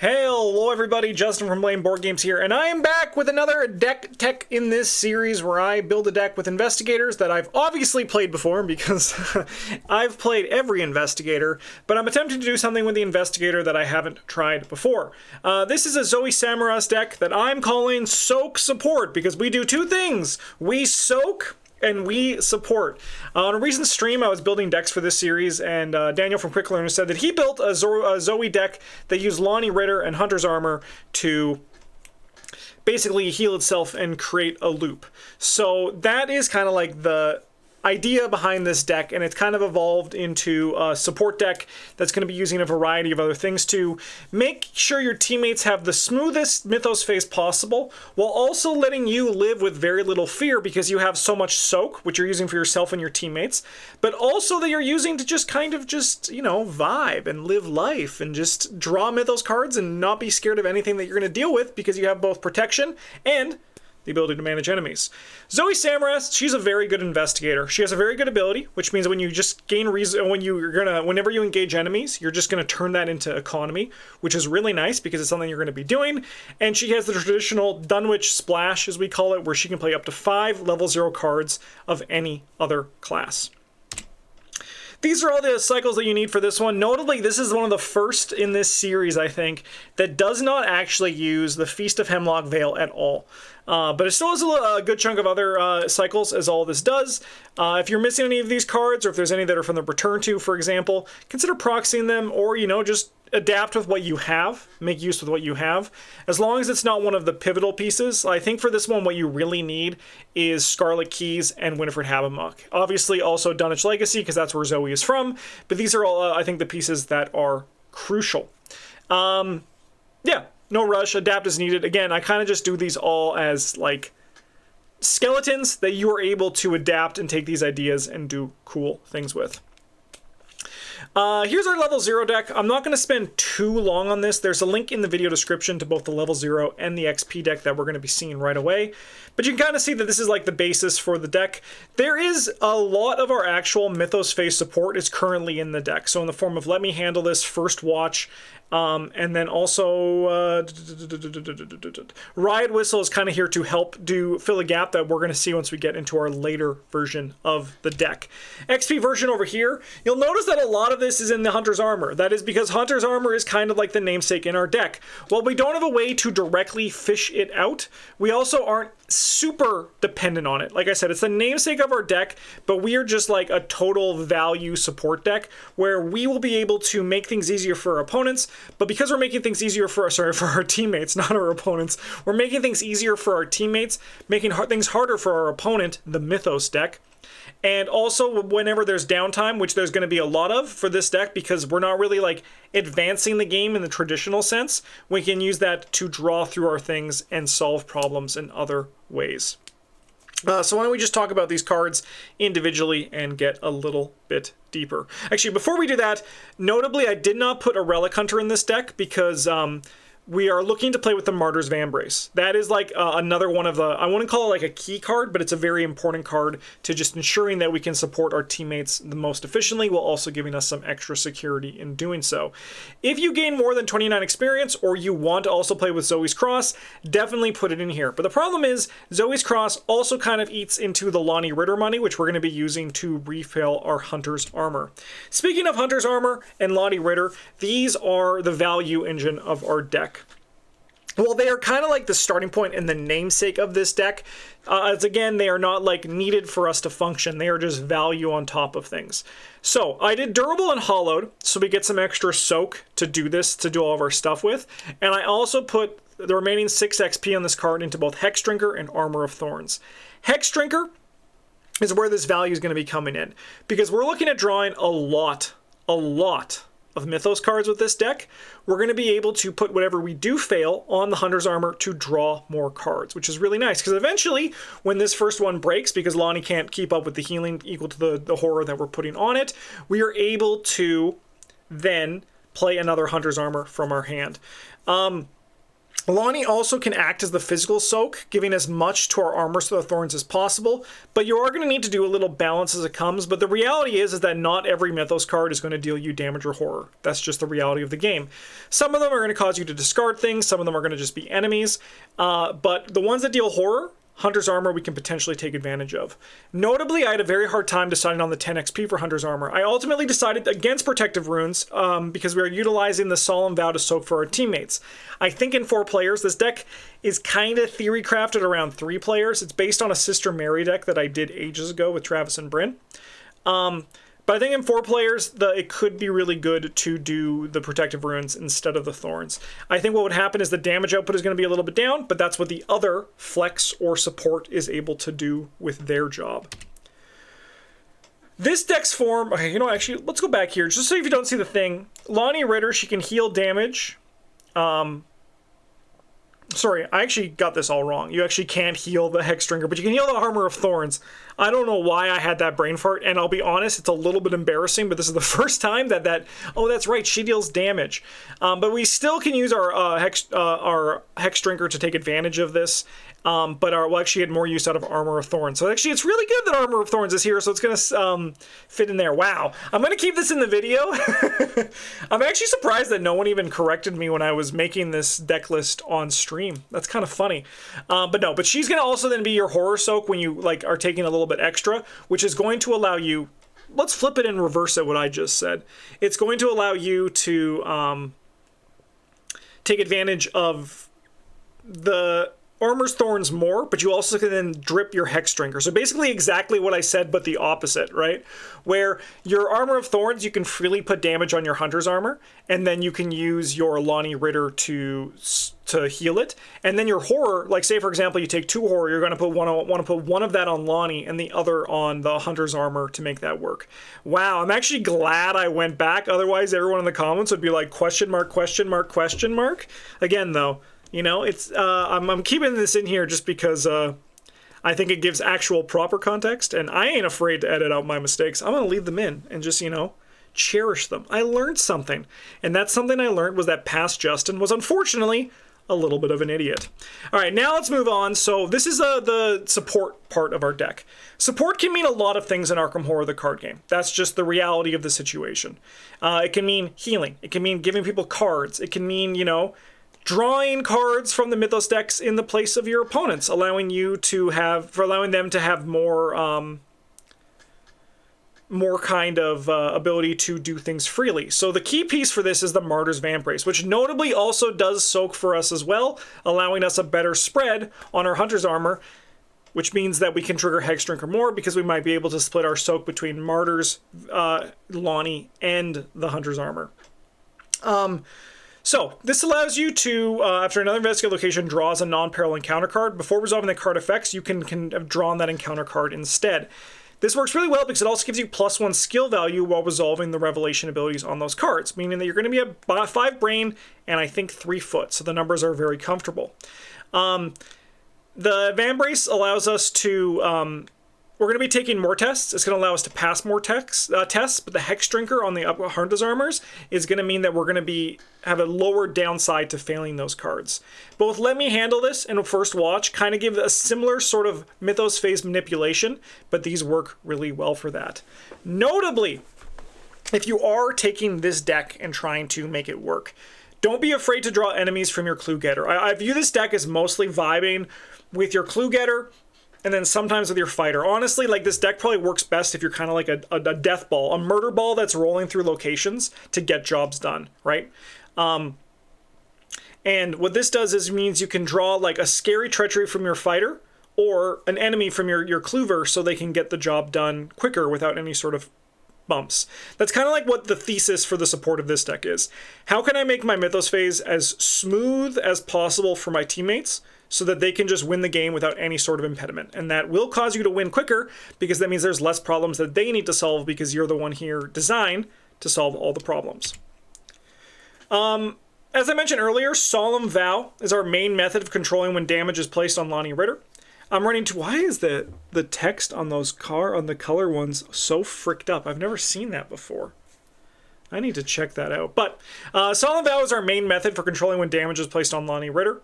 Hello everybody, Justin from Blame Board Games here, and I am back with another deck tech in this series where I build a deck with investigators that I've obviously played before because I've played every investigator, but I'm attempting to do something with the investigator that I haven't tried before. This is a Zoey Samaras deck that I'm calling Soak Support because we do two things. We soak and we support. On a recent stream, I was building decks for this series, and Daniel from Quick Learner said that he built a Zoey deck that used LONNIE, RITTER, and Hunter's Armor to basically heal itself and create a loop. So that is kind of like the idea behind this deck, and it's kind of evolved into a support deck that's going to be using a variety of other things to make sure your teammates have the smoothest Mythos phase possible, while also letting you live with very little fear because you have so much soak, which you're using for yourself and your teammates, but also that you're using to just kind of vibe and live life and just draw Mythos cards and not be scared of anything that you're going to deal with because you have both protection and the ability to manage enemies. Zoey Samaras, she's a very good investigator. She has a very good ability, which means when you just gain reason, whenever you engage enemies, you're just gonna turn that into economy, which is really nice because it's something you're gonna be doing. And she has the traditional Dunwich splash, as we call it, where she can play up to 5 level 0 cards of any other class. These are all the cycles that you need for this one. Notably, this is one of the first in this series, I think, that does not actually use the Feast of Hemlock Vale at all. But it still has a good chunk of other cycles, as all this does. If you're missing any of these cards, or if there's any that are from the Return to, for example, consider proxying them, or, just adapt with what you have, make use with what you have, as long as it's not one of the pivotal pieces. I think for this one, what you really need is Scarlet Keys and Winifred Habermuck. Obviously, also Dunwich Legacy, because that's where Zoey is from, but these are all, I think, the pieces that are crucial. Yeah, no rush, adapt as needed. Again, I kind of just do these all as, like, skeletons that you are able to adapt and take these ideas and do cool things with. Here's our level 0 deck. I'm not going to spend too long on this. There's a link in the video description to both the level 0 and the XP deck that we're going to be seeing right away. But you can kind of see that this is like the basis for the deck. There is a lot of our actual Mythos phase support is currently in the deck. So in the form of Let Me Handle This, First Watch, and then also Riot Whistle is kind of here to help fill a gap that we're going to see once we get into our later version of the deck. XP version over here, you'll notice that a lot of this is in the Hunter's Armor. That is because Hunter's Armor is kind of like the namesake in our deck. While we don't have a way to directly fish it out, we also aren't super dependent on it. Like I said, it's the namesake of our deck, but we are just like a total value support deck where we will be able to make things easier for our opponents, but because we're making things easier for our teammates, not our opponents, we're making things easier for our teammates, making things harder for our opponent, the Mythos deck. And also, whenever there's downtime, which there's going to be a lot of for this deck because we're not really like advancing the game in the traditional sense, we can use that to draw through our things and solve problems in other ways. So why don't we just talk about these cards individually and get a little bit deeper. Actually, before we do that, notably, I did not put a Relic Hunter in this deck because we are looking to play with the Martyr's Vambrace. That is like another one of the, I wouldn't call it like a key card, but it's a very important card to just ensuring that we can support our teammates the most efficiently while also giving us some extra security in doing so. If you gain more than 29 experience or you want to also play with Zoey's Cross, definitely put it in here. But the problem is Zoey's Cross also kind of eats into the LONNIE RITTER money, which we're going to be using to refill our Hunter's Armor. Speaking of Hunter's Armor and LONNIE RITTER, these are the value engine of our deck. Well, they are kind of like the starting point and the namesake of this deck, as again, they are not like needed for us to function. They are just value on top of things. So I did Durable and Hollowed, so we get some extra soak to do this, to do all of our stuff with. And I also put the remaining 6 XP on this card into both Hex Drinker and Armor of Thorns. Hex Drinker is where this value is going to be coming in, because we're looking at drawing a lot of Mythos cards with this deck. We're going to be able to put whatever we do fail on the Hunter's Armor to draw more cards, which is really nice, because eventually, when this first one breaks, because LONNIE can't keep up with the healing equal to the horror that we're putting on it, we are able to then play another Hunter's Armor from our hand. Lonnie also can act as the physical soak, giving as much to our armor to the thorns as possible, but you are going to need to do a little balance as it comes. But the reality is that not every Mythos card is going to deal you damage or horror. That's just the reality of the game. Some of them are going to cause you to discard things, some of them are going to just be enemies, but the ones that deal horror, Hunter's Armor, we can potentially take advantage of. Notably, I had a very hard time deciding on the 10 XP for Hunter's Armor. I ultimately decided against Protective Runes because we are utilizing the Solemn Vow to soak for our teammates. I think in 4 players, this deck is kind of theory crafted around 3 players. It's based on a Sister Mary deck that I did ages ago with Travis and Bryn. But I think in 4 players, it could be really good to do the Protective Runes instead of the Thorns. I think what would happen is the damage output is going to be a little bit down, but that's what the other Flex or Support is able to do with their job. This deck's form... Okay, you know, actually, let's go back here. Just so if you don't see the thing, Lonnie Ritter, she can heal damage. Sorry, I actually got this all wrong. You actually can't heal the Hexdrinker, but you can heal the Armor of Thorns. I don't know why I had that brain fart, and I'll be honest, it's a little bit embarrassing, but this is the first time that oh, that's right, she deals damage. But we still can use our Hexdrinker to take advantage of this, but we'll actually get more use out of Armor of Thorns. So actually, it's really good that Armor of Thorns is here, so it's going to fit in there. Wow. I'm going to keep this in the video. I'm actually surprised that no one even corrected me when I was making this deck list on stream. That's kind of funny. But she's going to also then be your Horror Soak when you are taking a little bit extra, which is going to allow you... Let's flip it and reverse it, what I just said. It's going to allow you to take advantage of the Armor's Thorns more, but you also can then drip your Hexdrinker. So basically exactly what I said, but the opposite, right? Where your Armor of Thorns, you can freely put damage on your Hunter's Armor, and then you can use your Lonnie Ritter to heal it. And then your Horror, like say for example, you take 2 Horror, you're going to want to put one of that on Lonnie and the other on the Hunter's Armor to make that work. Wow, I'm actually glad I went back. Otherwise, everyone in the comments would be like, question mark, question mark, question mark. Again, though, you know, it's I'm keeping this in here just because I think it gives actual proper context, and I ain't afraid to edit out my mistakes. I'm going to leave them in and just, you know, cherish them. I learned something, and that something I learned was that past Justin was unfortunately a little bit of an idiot. All right, now let's move on. So this is the support part of our deck. Support can mean a lot of things in Arkham Horror, the card game. That's just the reality of the situation. It can mean healing. It can mean giving people cards. It can mean, you know, drawing cards from the Mythos decks in the place of your opponents, allowing them to have more kind of ability to do things freely. So the key piece for this is the Martyr's Vambrace, which notably also does soak for us as well, allowing us a better spread on our Hunter's Armor, which means that we can trigger Hexdrinker more because we might be able to split our soak between Martyrs, Lonnie, and the Hunter's Armor. So, this allows you to, after another investigated location draws a non-peril encounter card, before resolving the card effects, you can have drawn that encounter card instead. This works really well because it also gives you +1 skill value while resolving the revelation abilities on those cards, meaning that you're going to be at 5 brain and I think 3 foot, so the numbers are very comfortable. The Vambrace allows us to... we're going to be taking more tests. It's going to allow us to pass more tests, but the Hexdrinker on the Hunter's Armors is going to mean that we're going to have a lower downside to failing those cards. Both Let Me Handle This and First Watch kind of give a similar sort of Mythos phase manipulation, but these work really well for that. Notably, if you are taking this deck and trying to make it work, don't be afraid to draw enemies from your Clue Getter. I view this deck as mostly vibing with your Clue Getter, and then sometimes with your fighter. Honestly, like this deck probably works best if you're kind of like a death ball, a murder ball that's rolling through locations to get jobs done, right? And what this does is means you can draw like a scary treachery from your fighter or an enemy from your Cluever so they can get the job done quicker without any sort of bumps. That's kind of like what the thesis for the support of this deck is. How can I make my Mythos phase as smooth as possible for my teammates so that they can just win the game without any sort of impediment? And that will cause you to win quicker because that means there's less problems that they need to solve because you're the one here designed to solve all the problems. As I mentioned earlier, Solemn Vow is our main method of controlling when damage is placed on Lonnie Ritter. I'm running to... Why is the text on those on the color ones so fricked up? I've never seen that before. I need to check that out. But Solemn Vow is our main method for controlling when damage is placed on Lonnie Ritter.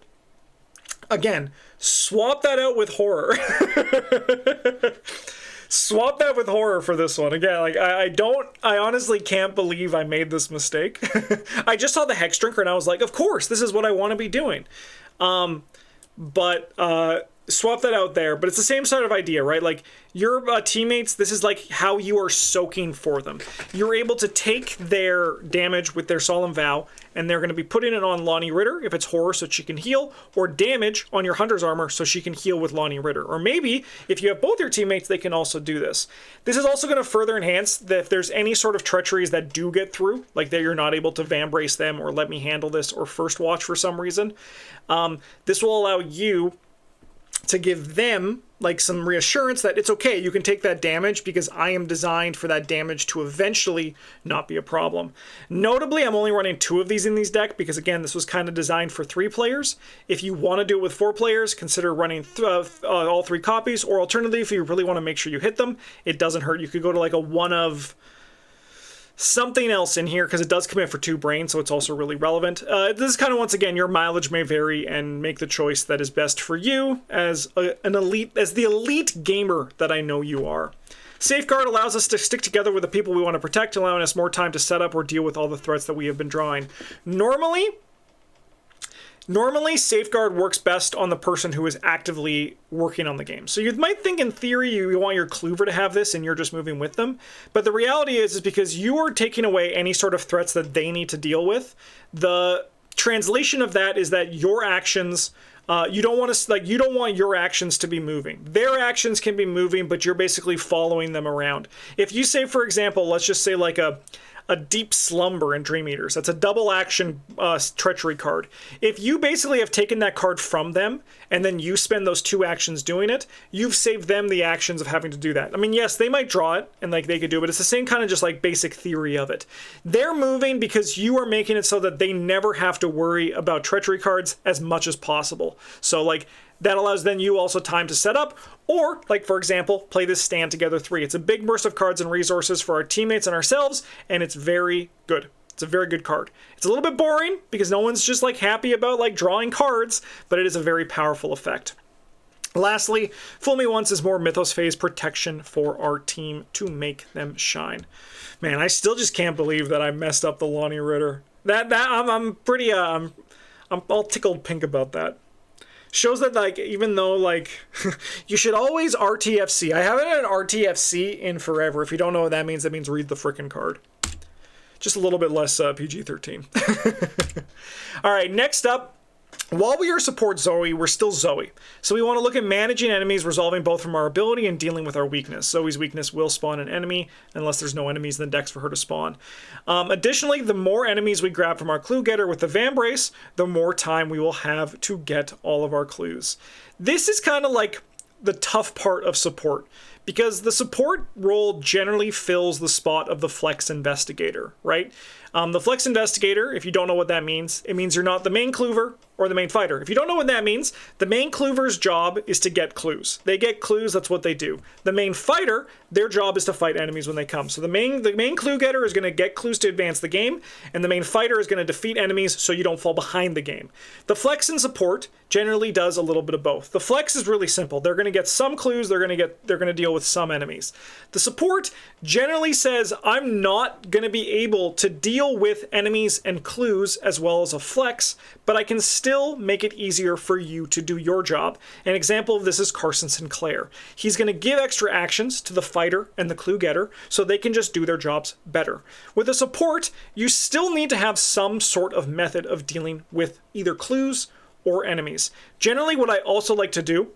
Again, swap that out with Horror. Swap that with Horror for this one. Again, like I honestly can't believe I made this mistake. I just saw the Hex Drinker and I was like, of course, this is what I want to be doing. Swap that out there, but it's the same sort of idea, right? Like your teammates, this is like how you are soaking for them. You're able to take their damage with their Solemn Vow, and they're going to be putting it on Lonnie Ritter if it's Horror so she can heal, or damage on your Hunter's Armor so she can heal with Lonnie Ritter. Or maybe if you have both your teammates, they can also do this. This is also going to further enhance that if there's any sort of treacheries that do get through, like that you're not able to Vambrace them or let me handle this or First Watch for some reason, this will allow you to give them like some reassurance that it's okay, you can take that damage because I am designed for that damage to eventually not be a problem. Notably, I'm only running 2 of these in these deck because again, this was kind of designed for 3 players. If you want to do it with 4 players, consider running all 3 copies, or alternatively, if you really want to make sure you hit them, it doesn't hurt. You could go to like a 1 of something else in here because it does come in for 2 brains, so it's also really relevant. This is kind of, once again, your mileage may vary and make the choice that is best for you as the elite gamer that I know you are. Safeguard allows us to stick together with the people we want to protect, allowing us more time to set up or deal with all the threats that we have been drawing. Normally, Safeguard works best on the person who is actively working on the game. So you might think in theory you want your Clover to have this and you're just moving with them. But the reality is because you are taking away any sort of threats that they need to deal with. The translation of that is that your actions, you don't want your actions to be moving. Their actions can be moving, but you're basically following them around. If you say, for example, let's just say like a Deep Slumber in Dream Eaters. That's a double action treachery card. If you basically have taken that card from them and then you spend those 2 actions doing it, you've saved them the actions of having to do that. I mean, yes, they might draw it and like they could do it, but it's the same kind of just like basic theory of it. They're moving because you are making it so that they never have to worry about treachery cards as much as possible. So like that allows then you also time to set up, or like for example, play this Stand Together 3. It's a big burst of cards and resources for our teammates and ourselves, and it's very good. It's a very good card. It's a little bit boring because no one's just like happy about like drawing cards, but it is a very powerful effect. Lastly, Fool Me Once is more Mythos Phase protection for our team to make them shine. Man, I still just can't believe that I messed up the Lonnie Ritter. I'm pretty I'm all tickled pink about that. Shows that like even though like you should always RTFC. I haven't had an RTFC in forever. If you don't know what that means read the frickin' card. Just a little bit less PG-13. All right, next up. While we are support Zoey, we're still Zoey. So we want to look at managing enemies, resolving both from our ability and dealing with our weakness. Zoey's weakness will spawn an enemy, unless there's no enemies in the decks for her to spawn. Additionally, the more enemies we grab from our clue getter with the Vambrace, the more time we will have to get all of our clues. This is kind of like the tough part of support, because the support role generally fills the spot of the Flex Investigator, right? The Flex Investigator, if you don't know what that means, it means you're not the main Clover or the main fighter. If you don't know what that means, the main Clover's job is to get clues. They get clues, that's what they do. The main fighter, their job is to fight enemies when they come. So the main clue getter is going to get clues to advance the game, and the main fighter is going to defeat enemies so you don't fall behind the game. The Flex and support generally does a little bit of both. The Flex is really simple. They're going to get some clues, they're going to deal with some enemies. The support generally says, I'm not going to be able to deal with enemies and clues as well as a Flex, but I can still make it easier for you to do your job. An example of this is Carson Sinclair. He's going to give extra actions to the fighter and the clue getter so they can just do their jobs better. With a support, you still need to have some sort of method of dealing with either clues or enemies. Generally, what I also like to do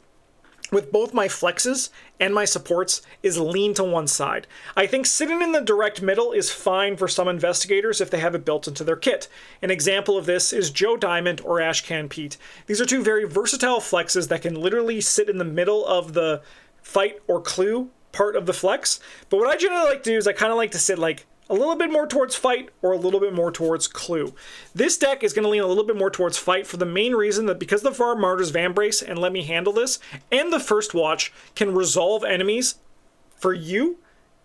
with both my flexes and my supports is lean to one side. I think sitting in the direct middle is fine for some investigators if they have it built into their kit. An example of this is Joe Diamond or Ashcan Pete. These are 2 very versatile flexes that can literally sit in the middle of the fight or clue part of the flex. But what I generally like to do is I kind of like to sit like a little bit more towards fight or a little bit more towards clue. This deck is going to lean a little bit more towards fight for the main reason that because the Far Martyr's Vambrace and Let Me Handle This and the First Watch can resolve enemies for you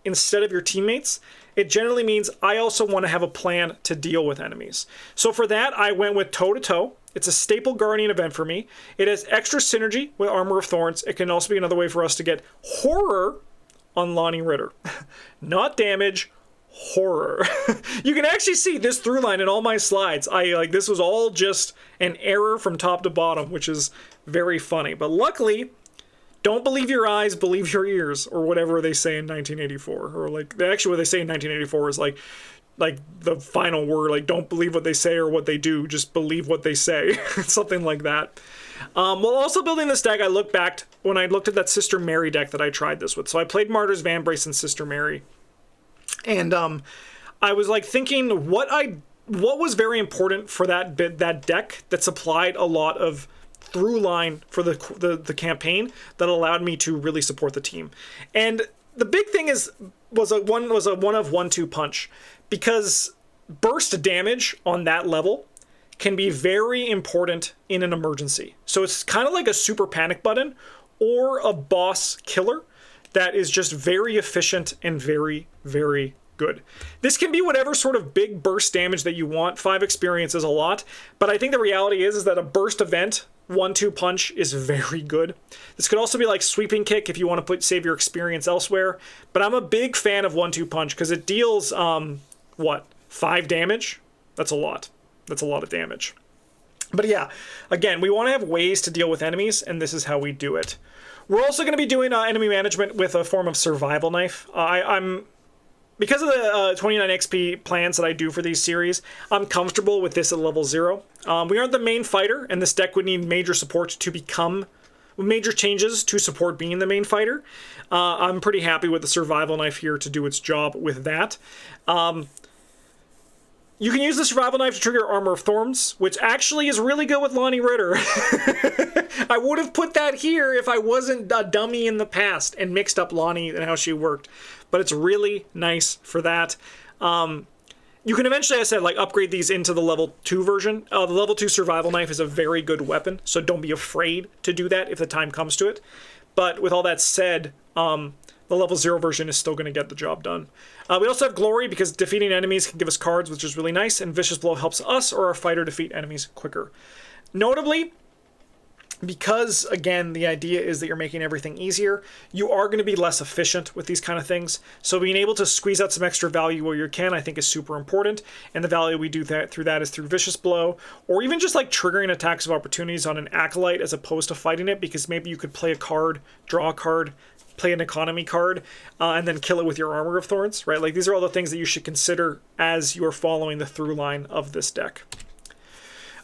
instead of your teammates, it generally means I also want to have a plan to deal with enemies. So for that, I went with Toe to Toe. It's a staple Guardian event for me. It has extra synergy with Armor of Thorns. It can also be another way for us to get horror on Lonnie Ritter. Not damage, horror. You can actually see this through line in all my slides. This was all just an error from top to bottom, which is very funny. But luckily, don't believe your eyes, believe your ears, or whatever they say in 1984. Or like, actually what they say in 1984 is like the final word, like don't believe what they say or what they do, just believe what they say. Something like that. While also building this deck, I looked back when I looked at that Sister Mary deck that I tried this with. So I played Martyr's Vambrace and Sister Mary. And I was like thinking what was very important for that deck that supplied a lot of through line for the campaign that allowed me to really support the team. And the big thing was a 1/1/2 punch, because burst damage on that level can be very important in an emergency. So it's kind of like a super panic button or a boss killer that is just very efficient and very, very good. This can be whatever sort of big burst damage that you want. 5 experience is a lot, but I think the reality is that a burst event 1/2 punch is very good. This could also be like sweeping kick if you want to save your experience elsewhere, but I'm a big fan of 1/2 punch because it deals 5 damage. That's a lot of damage. But yeah, again, we want to have ways to deal with enemies, and this is how we do it. We're also going to be doing enemy management with a form of survival knife. Because of the 29 XP plans that I do for these series, I'm comfortable with this at level 0. We aren't the main fighter, and this deck would need major support to become major changes to support being the main fighter. I'm pretty happy with the survival knife here to do its job with that. You can use the survival knife to trigger Armor of Thorns, which actually is really good with Lonnie Ritter. I would have put that here if I wasn't a dummy in the past and mixed up Lonnie and how she worked. But it's really nice for that. You can eventually, as I said, upgrade these into the level 2 version. The level 2 survival knife is a very good weapon, so don't be afraid to do that if the time comes to it. But with all that said, the level 0 version is still going to get the job done. We also have Glory, because defeating enemies can give us cards, which is really nice, and Vicious Blow helps us or our fighter defeat enemies quicker. Notably, because, again, the idea is that you're making everything easier, you are going to be less efficient with these kind of things. So being able to squeeze out some extra value where you can, I think, is super important. And the value we do through that is through Vicious Blow, or even just like triggering attacks of opportunities on an Acolyte as opposed to fighting it, because maybe you could play a card, draw a card, play an economy card, and then kill it with your Armor of Thorns, right? Like, these are all the things that you should consider as you are following the through line of this deck.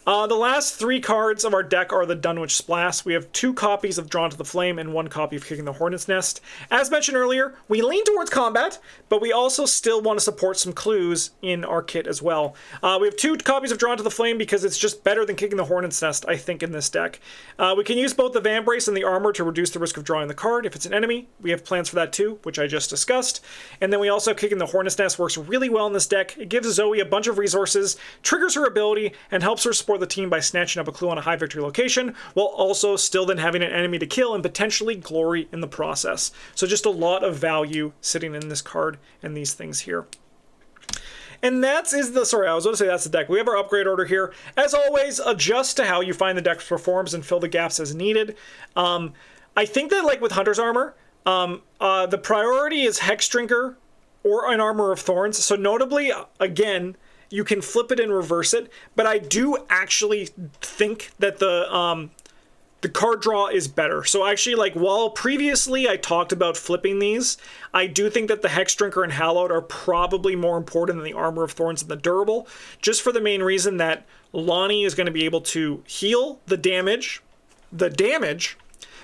The last 3 cards of our deck are the Dunwich Splash. We have 2 copies of Drawn to the Flame and 1 copy of Kicking the Hornet's Nest. As mentioned earlier, we lean towards combat, but we also still want to support some clues in our kit as well. We have 2 copies of Drawn to the Flame because it's just better than Kicking the Hornet's Nest, I think, in this deck. We can use both the Vambrace and the Armor to reduce the risk of drawing the card. If it's an enemy, we have plans for that too, which I just discussed. And then we also have Kicking the Hornet's Nest, works really well in this deck. It gives Zoey a bunch of resources, triggers her ability, and helps her support the team by snatching up a clue on a high victory location, while also still then having an enemy to kill and potentially glory in the process. So just a lot of value sitting in this card and these things here. And that's the deck. We have our upgrade order here. As always, adjust to how you find the deck performs and fill the gaps as needed. I think that, like with Hunter's Armor, the priority is Hex Drinker or an Armor of Thorns. So notably, again, you can flip it and reverse it, but I do actually think that the card draw is better. So actually, like, while previously I talked about flipping these, I do think that the Hex Drinker and Hallowed are probably more important than the Armor of Thorns and the Durable, just for the main reason that Lonnie is going to be able to heal the damage,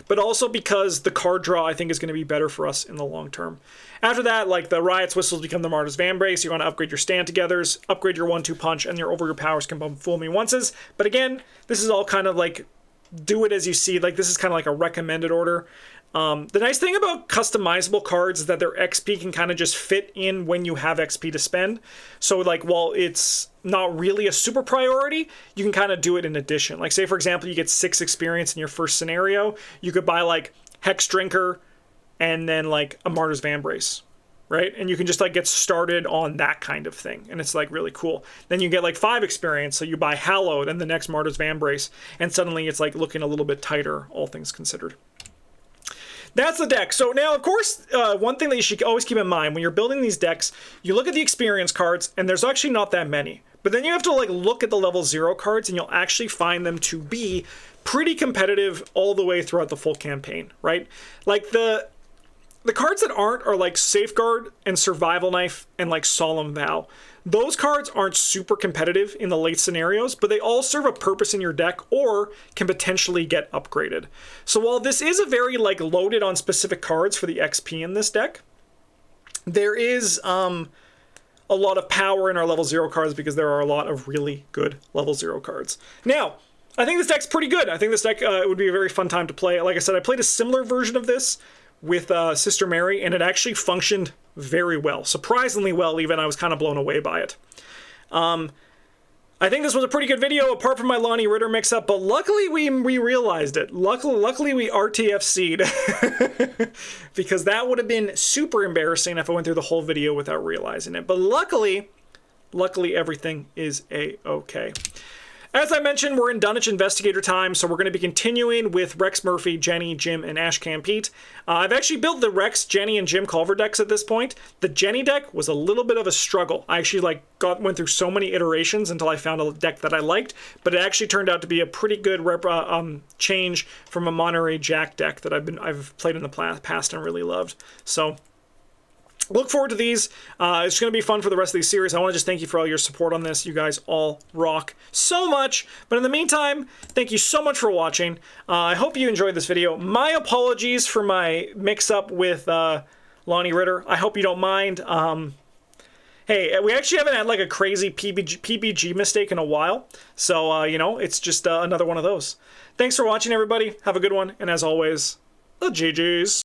but also because the card draw, I think, is going to be better for us in the long term. After that, like, the Riot's Whistles become the Martyr's Vambrace. You want to upgrade your Stand-Togethers, upgrade your 1/2 punch, and your Over Your Powers can bump Fool Me Onces. But again, this is all kind of like, do it as you see. Like, this is kind of like a recommended order. The nice thing about customizable cards is that their XP can kind of just fit in when you have XP to spend. So, like, while it's not really a super priority, you can kind of do it in addition. Like, say, for example, you get 6 experience in your first scenario. You could buy, like, Hex Drinker and then, like, a Martyr's Vambrace, right? And you can just like get started on that kind of thing, and it's like really cool. Then you get like 5 experience, so you buy Hallowed and the next Martyr's Vambrace, and suddenly it's like looking a little bit tighter, all things considered. That's the deck. So now, of course, one thing that you should always keep in mind when you're building these decks, you look at the experience cards, and there's actually not that many. But then you have to like look at the level 0 cards, and you'll actually find them to be pretty competitive all the way throughout the full campaign, right? Like the cards that aren't are like Safeguard and Survival Knife and like Solemn Vow. Those cards aren't super competitive in the late scenarios, but they all serve a purpose in your deck or can potentially get upgraded. So while this is a very like loaded on specific cards for the XP in this deck, there is a lot of power in our level 0 cards because there are a lot of really good level 0 cards. Now, I think this deck's pretty good. I think this deck would be a very fun time to play. Like I said, I played a similar version of this with Sister Mary, and it actually functioned very well. Surprisingly well, even. I was kind of blown away by it. I think this was a pretty good video, apart from my Lonnie Ritter mix-up, but luckily we realized it. Luckily we RTFC'd, because that would have been super embarrassing if I went through the whole video without realizing it. But luckily everything is A-okay. As I mentioned, we're in Dunwich Investigator time, so we're going to be continuing with Rex Murphy, Jenny, Jim, and ARKHAM Pete. I've actually built the Rex, Jenny, and Jim Culver decks at this point. The Jenny deck was a little bit of a struggle. I actually went through so many iterations until I found a deck that I liked, but it actually turned out to be a pretty good change from a Monterey Jack deck that I've played in the past and really loved. So look forward to these. It's going to be fun for the rest of these series. I want to just thank you for all your support on this. You guys all rock so much. But in the meantime, thank you so much for watching. I hope you enjoyed this video. My apologies for my mix-up with Lonnie Ritter. I hope you don't mind. Hey, we actually haven't had like a crazy PBG mistake in a while. So, you know, it's just another one of those. Thanks for watching, everybody. Have a good one. And as always, the GGs.